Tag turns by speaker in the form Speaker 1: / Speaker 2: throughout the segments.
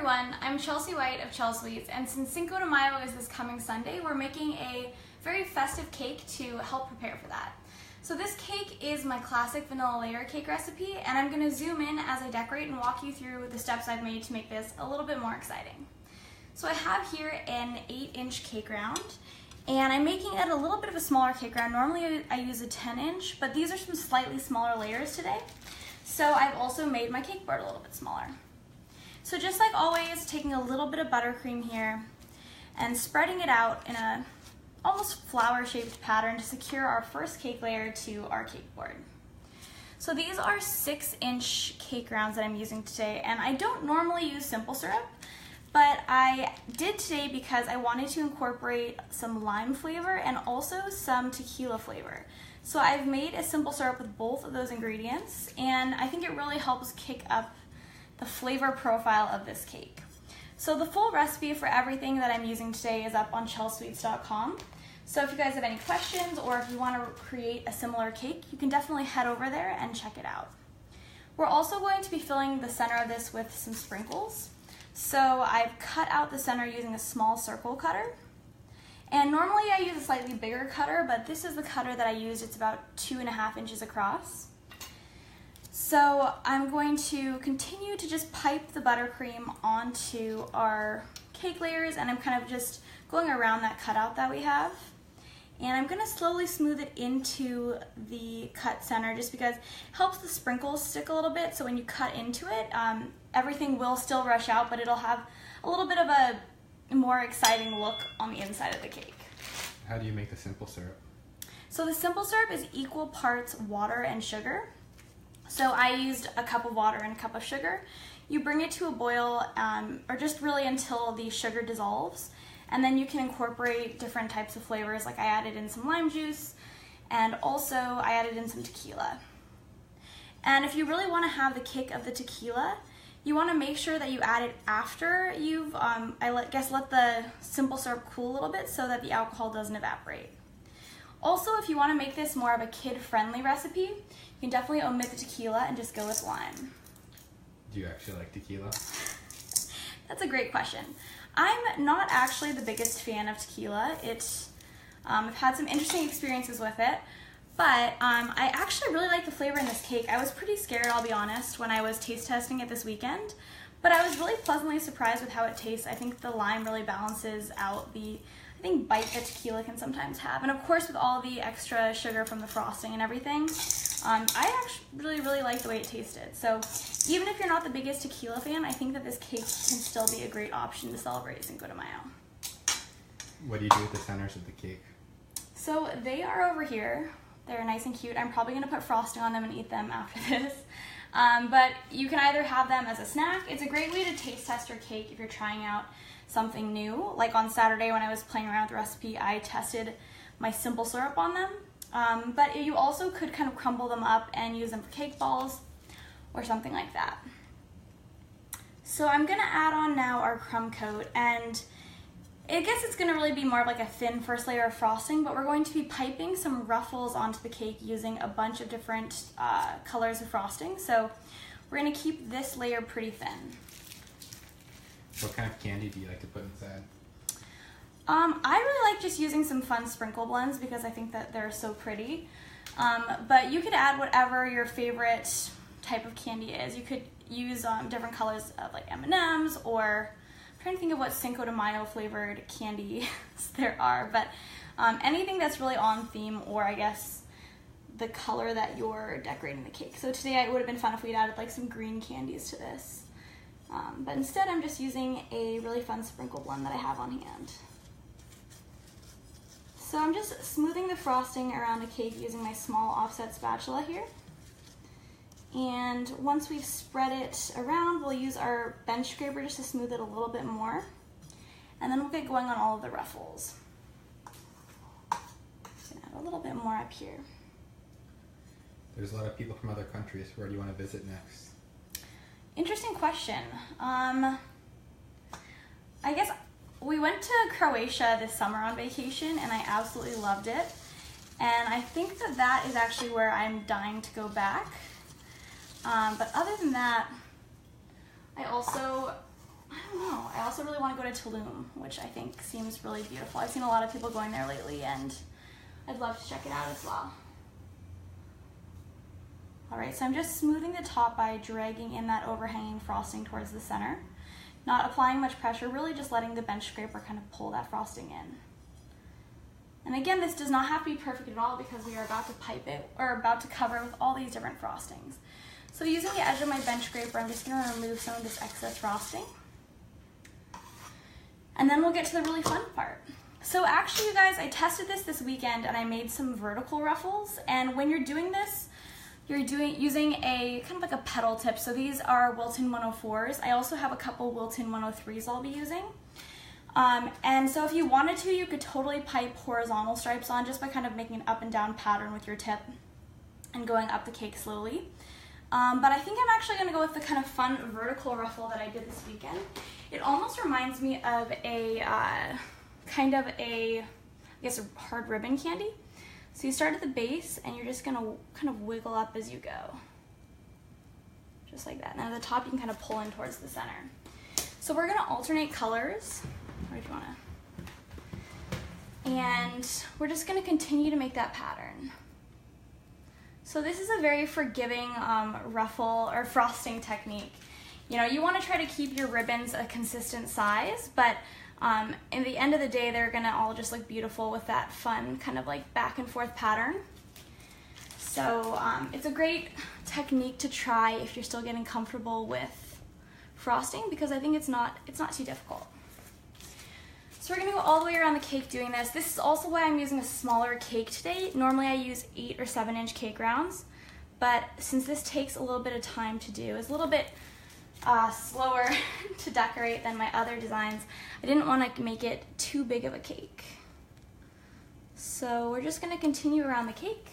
Speaker 1: everyone, I'm Chelsea White of Chelsweets, and since Cinco de Mayo is this coming Sunday, we're making a very festive cake to help prepare for that. So this cake is my classic vanilla layer cake recipe, and I'm going to zoom in as I decorate and walk you through the steps I've made to make this a little bit more exciting. So I have here an 8-inch cake round, and I'm making it a little bit of a smaller cake round. Normally I use a 10-inch, but these are some slightly smaller layers today. So I've also made my cake board a little bit smaller. So just like always, taking a little bit of buttercream here and spreading it out in a almost flower-shaped pattern to secure our first cake layer to our cake board. So these are 6-inch cake rounds that I'm using today, and I don't normally use simple syrup, but I did today because I wanted to incorporate some lime flavor and also some tequila flavor. So I've made a simple syrup with both of those ingredients, and I think it really helps kick up the flavor profile of this cake. So the full recipe for everything that I'm using today is up on chelsweets.com. So if you guys have any questions or if you want to create a similar cake, you can definitely head over there and check it out. We're also going to be filling the center of this with some sprinkles. So I've cut out the center using a small circle cutter. And normally I use a slightly bigger cutter, but this is the cutter that I used. It's about 2.5 inches across. So I'm going to continue to just pipe the buttercream onto our cake layers, and I'm kind of just going around that cutout that we have. And I'm going to slowly smooth it into the cut center just because it helps the sprinkles stick a little bit, so when you cut into it, everything will still rush out, but it'll have a little bit of a more exciting look on the inside of the cake.
Speaker 2: How do you make the simple syrup?
Speaker 1: So the simple syrup is equal parts water and sugar. So I used a cup of water and a cup of sugar. You bring it to a boil, or just really until the sugar dissolves, and then you can incorporate different types of flavors. Like I added in some lime juice, and also I added in some tequila. And if you really want to have the kick of the tequila, you want to make sure that you add it after you've, let the simple syrup cool a little bit so that the alcohol doesn't evaporate. Also, if you want to make this more of a kid-friendly recipe, you can definitely omit the tequila and just go with lime.
Speaker 2: Do you actually like tequila?
Speaker 1: That's a great question. I'm not actually the biggest fan of tequila. I've had some interesting experiences with it, but I actually really like the flavor in this cake. I was pretty scared, I'll be honest, when I was taste testing it this weekend, but I was really pleasantly surprised with how it tastes. I think the lime really balances out the bite that tequila can sometimes have. And of course, with all the extra sugar from the frosting and everything, I actually really like the way it tasted. So even if you're not the biggest tequila fan, I think that this cake can still be a great option to celebrate Cinco de Mayo.
Speaker 2: What do you do with the centers of the cake?
Speaker 1: So they are over here. They're nice and cute. I'm probably gonna put frosting on them and eat them after this. But you can either have them as a snack. It's a great way to taste test your cake if you're trying out something new. Like on Saturday when I was playing around with the recipe, I tested my simple syrup on them. But you also could kind of crumble them up and use them for cake balls or something like that. So I'm gonna add on now our crumb coat, and I guess it's gonna really be more of like a thin first layer of frosting, but we're going to be piping some ruffles onto the cake using a bunch of different colors of frosting. So we're gonna keep this layer pretty thin.
Speaker 2: What kind of candy do you like to put inside?
Speaker 1: I really like just using some fun sprinkle blends because I think that they're so pretty. But you could add whatever your favorite type of candy is. You could use different colors of like M&Ms, or I'm trying to think of what Cinco de Mayo flavored candies there are, but anything that's really on theme, or I guess the color that you're decorating the cake. So today it would have been fun if we'd added like some green candies to this. But instead I'm just using a really fun sprinkle blend that I have on hand. So I'm just smoothing the frosting around the cake using my small offset spatula here. And once we've spread it around, we'll use our bench scraper just to smooth it a little bit more. And then we'll get going on all of the ruffles. Just gonna add a little bit more up here.
Speaker 2: There's a lot of people from other countries. Where do you want to visit next?
Speaker 1: Interesting question. I guess we went to Croatia this summer on vacation, and I absolutely loved it. And I think that that is actually where I'm dying to go back. But other than that, I also I don't know. I also really want to go to Tulum, which I think seems really beautiful. I've seen a lot of people going there lately, and I'd love to check it out as well. All right, so I'm just smoothing the top by dragging in that overhanging frosting towards the center. Not applying much pressure, really just letting the bench scraper kind of pull that frosting in. And again, this does not have to be perfect at all because we are about to pipe it, or about to cover it with all these different frostings. So using the edge of my bench scraper, I'm just gonna remove some of this excess frosting. And then we'll get to the really fun part. So actually, you guys, I tested this weekend and I made some vertical ruffles. And when you're doing this, you're using a kind of like a pedal tip. So these are Wilton 104s. I also have a couple Wilton 103s I'll be using. And so if you wanted to, you could totally pipe horizontal stripes on just by kind of making an up and down pattern with your tip and going up the cake slowly. But I think I'm actually going to go with the kind of fun vertical ruffle that I did this weekend. It almost reminds me of a kind of a, I guess, a hard ribbon candy. So you start at the base and you're just going to kind of wiggle up as you go. Just like that. And at the top you can kind of pull in towards the center. So we're going to alternate colors. Or if you want to. And we're just going to continue to make that pattern. So this is a very forgiving ruffle or frosting technique. You know, you want to try to keep your ribbons a consistent size, but in the end of the day, they're gonna all just look beautiful with that fun kind of like back and forth pattern. So it's a great technique to try if you're still getting comfortable with frosting, because I think it's not too difficult. So we're gonna go all the way around the cake doing this. This is also why I'm using a smaller cake today. Normally I use 8 or 7 inch cake rounds, but since this takes a little bit of time to do, it's a little bit slower to decorate than my other designs, I didn't want to make it too big of a cake. So we're just gonna continue around the cake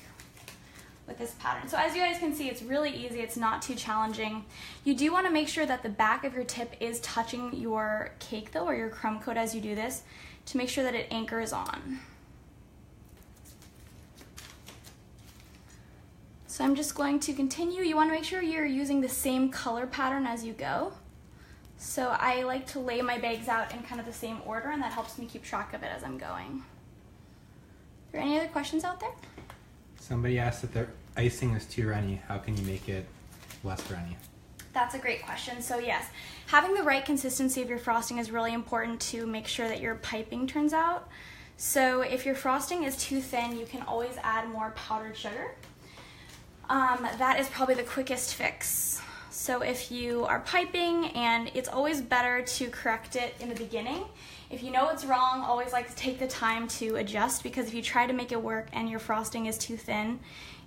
Speaker 1: with this pattern. So as you guys can see, it's really easy, it's not too challenging. You do want to make sure that the back of your tip is touching your cake though, or your crumb coat as you do this, to make sure that it anchors on. So I'm just going to continue. You want to make sure you're using the same color pattern as you go. So I like to lay my bags out in kind of the same order, and that helps me keep track of it as I'm going. Are there any other questions out there?
Speaker 2: Somebody asked if their icing is too runny. How can you make it less runny?
Speaker 1: That's a great question. So yes, having the right consistency of your frosting is really important to make sure that your piping turns out. So if your frosting is too thin, you can always add more powdered sugar. That is probably the quickest fix. So if you are piping, and it's always better to correct it in the beginning. If you know it's wrong, always like to take the time to adjust, because if you try to make it work and your frosting is too thin,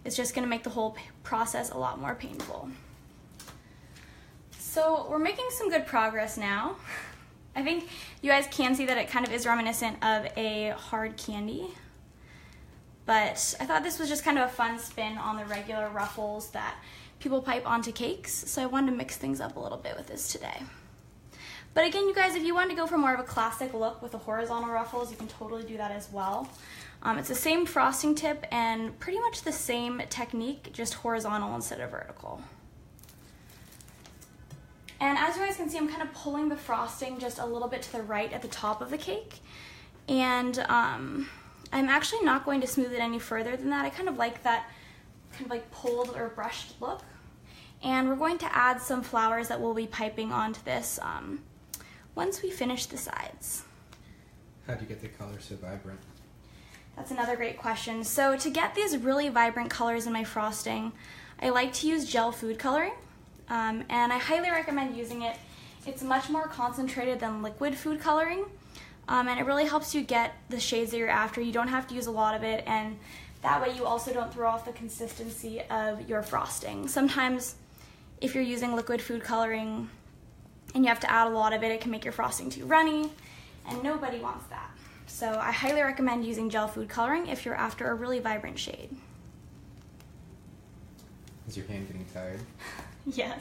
Speaker 1: it's just going to make the whole process a lot more painful. So we're making some good progress now. I think you guys can see that it kind of is reminiscent of a hard candy. But I thought this was just kind of a fun spin on the regular ruffles that people pipe onto cakes, so I wanted to mix things up a little bit with this today. But again, you guys, if you want to go for more of a classic look with the horizontal ruffles, you can totally do that as well. It's the same frosting tip and pretty much the same technique, just horizontal instead of vertical. And as you guys can see, I'm kind of pulling the frosting just a little bit to the right at the top of the cake. And I'm actually not going to smooth it any further than that. I kind of like that kind of like pulled or brushed look. And we're going to add some flowers that we'll be piping onto this once we finish the sides.
Speaker 2: How do you get the color so vibrant?
Speaker 1: That's another great question. So to get these really vibrant colors in my frosting, I like to use gel food coloring. And I highly recommend using it. It's much more concentrated than liquid food coloring. And it really helps you get the shades that you're after. You don't have to use a lot of it, and that way you also don't throw off the consistency of your frosting. Sometimes if you're using liquid food coloring and you have to add a lot of it, it can make your frosting too runny, and nobody wants that. So I highly recommend using gel food coloring if you're after a really vibrant shade.
Speaker 2: Is your hand getting tired?
Speaker 1: Yes.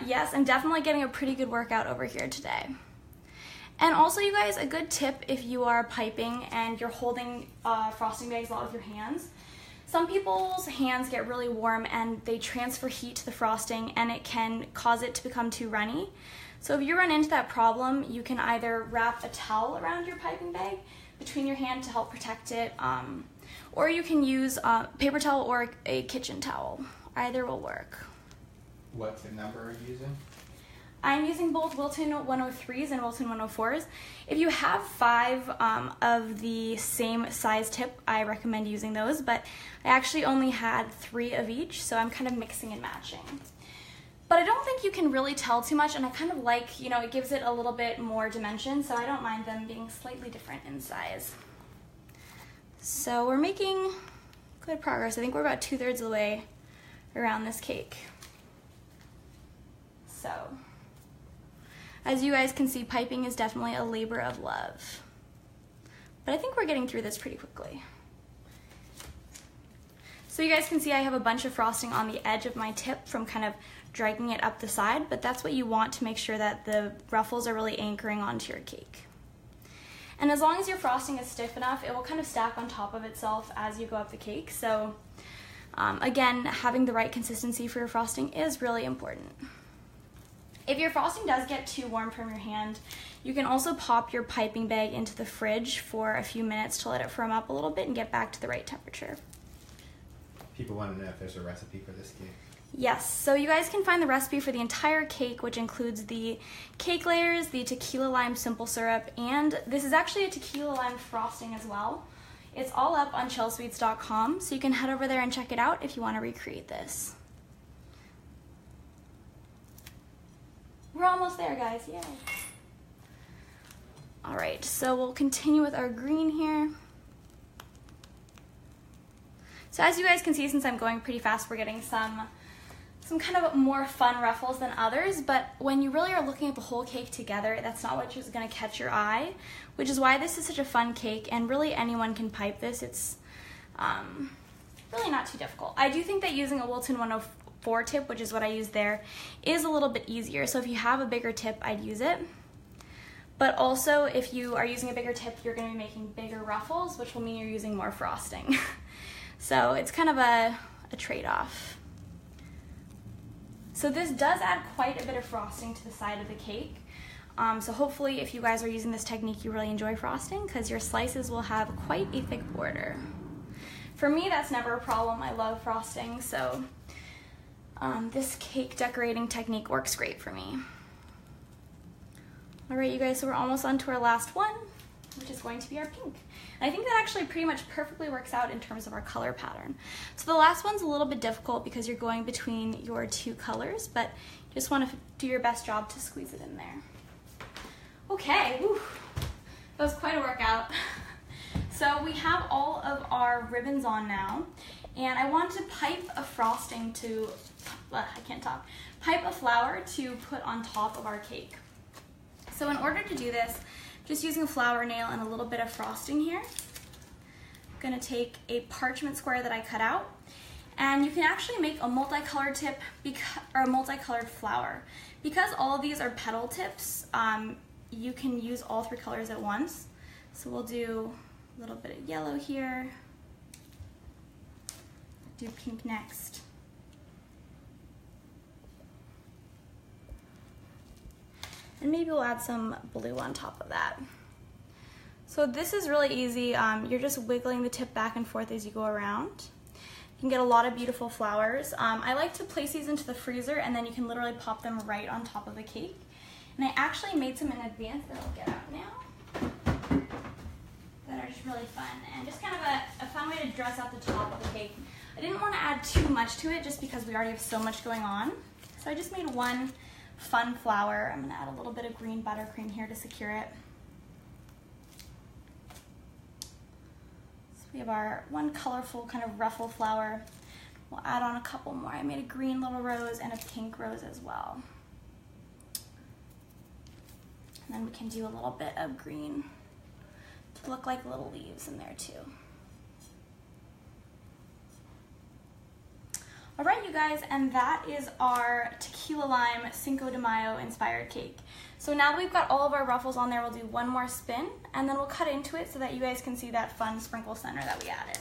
Speaker 1: Yes, I'm definitely getting a pretty good workout over here today. And also, you guys, a good tip if you are piping and you're holding frosting bags a lot with your hands. Some people's hands get really warm and they transfer heat to the frosting and it can cause it to become too runny. So if you run into that problem, you can either wrap a towel around your piping bag between your hand to help protect it, or you can use a paper towel or a kitchen towel. Either will work.
Speaker 2: What tip number are you using?
Speaker 1: I'm using both Wilton 103s and Wilton 104s. If you have 5 of the same size tip, I recommend using those, but I actually only had 3 of each, so I'm kind of mixing and matching. But I don't think you can really tell too much, and I kind of like, you know, it gives it a little bit more dimension, so I don't mind them being slightly different in size. So we're making good progress. I think we're about 2/3 of the way around this cake. So, as you guys can see, piping is definitely a labor of love. But I think we're getting through this pretty quickly. So you guys can see I have a bunch of frosting on the edge of my tip from kind of dragging it up the side, but that's what you want to make sure that the ruffles are really anchoring onto your cake. And as long as your frosting is stiff enough, it will kind of stack on top of itself as you go up the cake. So again, having the right consistency for your frosting is really important. If your frosting does get too warm from your hand, you can also pop your piping bag into the fridge for a few minutes to let it firm up a little bit and get back to the right temperature.
Speaker 2: People want to know if there's a recipe for this cake.
Speaker 1: Yes, so you guys can find the recipe for the entire cake, which includes the cake layers, the tequila lime simple syrup, and this is actually a tequila lime frosting as well. It's all up on Chelsweets.com, so you can head over there and check it out if you want to recreate this. We're almost there, guys, yay. All right, so we'll continue with our green here. So as you guys can see, since I'm going pretty fast, we're getting some kind of more fun ruffles than others, but when you really are looking at the whole cake together, that's not what is going to catch your eye, which is why this is such a fun cake, and really anyone can pipe this. It's really not too difficult. I do think that using a Wilton 104 tip, which is what I use there, is a little bit easier, so if you have a bigger tip, I'd use it. But also, if you are using a bigger tip, you're going to be making bigger ruffles, which will mean you're using more frosting. So it's kind of a trade-off. So this does add quite a bit of frosting to the side of the cake. So hopefully if you guys are using this technique, you really enjoy frosting because your slices will have quite a thick border. For me, that's never a problem. I love frosting, so this cake decorating technique works great for me. All right, you guys, so we're almost on to our last one, which is going to be our pink. And I think that actually pretty much perfectly works out in terms of our color pattern. So the last one's a little bit difficult because you're going between your 2 colors, but you just want to do your best job to squeeze it in there. Okay, whew. That was quite a workout. So we have all of our ribbons on now, and I want to pipe a frosting to, pipe a flower to put on top of our cake. So in order to do this, just using a flour nail and a little bit of frosting here, I'm gonna take a parchment square that I cut out, and you can actually make a multicolored tip or a multicolored flower. Because all of these are petal tips, you can use all 3 colors at once. So we'll do a little bit of yellow here, do pink next. And maybe we'll add some blue on top of that. So this is really easy. You're just wiggling the tip back and forth as you go around. You can get a lot of beautiful flowers. I like to place these into the freezer, and then you can literally pop them right on top of the cake. And I actually made some in advance that I'll get out now that are just really fun, and just kind of a fun way to dress out the top of the cake. I didn't want to add too much to it just because we already have so much going on. So I just made one fun flower. I'm going to add a little bit of green buttercream here to secure it. So we have our one colorful kind of ruffle flower. We'll add on a couple more. I made a green little rose and a pink rose as well. And then we can do a little bit of green to look like little leaves in there too. All right, you guys, and that is our tequila lime Cinco de Mayo inspired cake. So now that we've got all of our ruffles on there, we'll do one more spin, and then we'll cut into it so that you guys can see that fun sprinkle center that we added.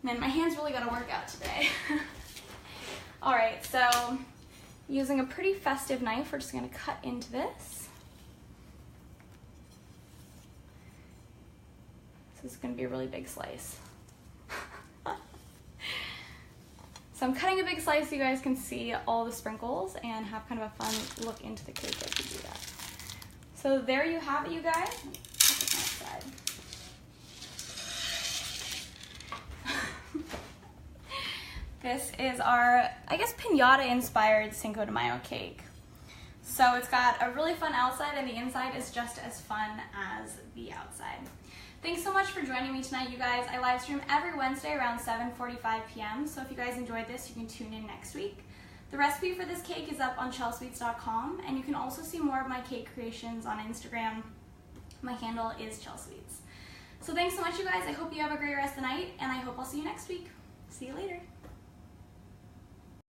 Speaker 1: Man, my hands really gotta work out today. Alright, so using a pretty festive knife, we're just gonna cut into this. This is gonna be a really big slice. So I'm cutting a big slice so you guys can see all the sprinkles and have kind of a fun look into the cake as you do that. So there you have it, you guys. Put this on the side. This is our, I guess, piñata-inspired Cinco de Mayo cake. So it's got a really fun outside and the inside is just as fun as the outside. Thanks so much for joining me tonight, you guys. I live stream every Wednesday around 7:45 p.m. So if you guys enjoyed this, you can tune in next week. The recipe for this cake is up on Chelsweets.com, and you can also see more of my cake creations on Instagram. My handle is Chelsweets. So thanks so much, you guys. I hope you have a great rest of the night, and I hope I'll see you next week. See you later.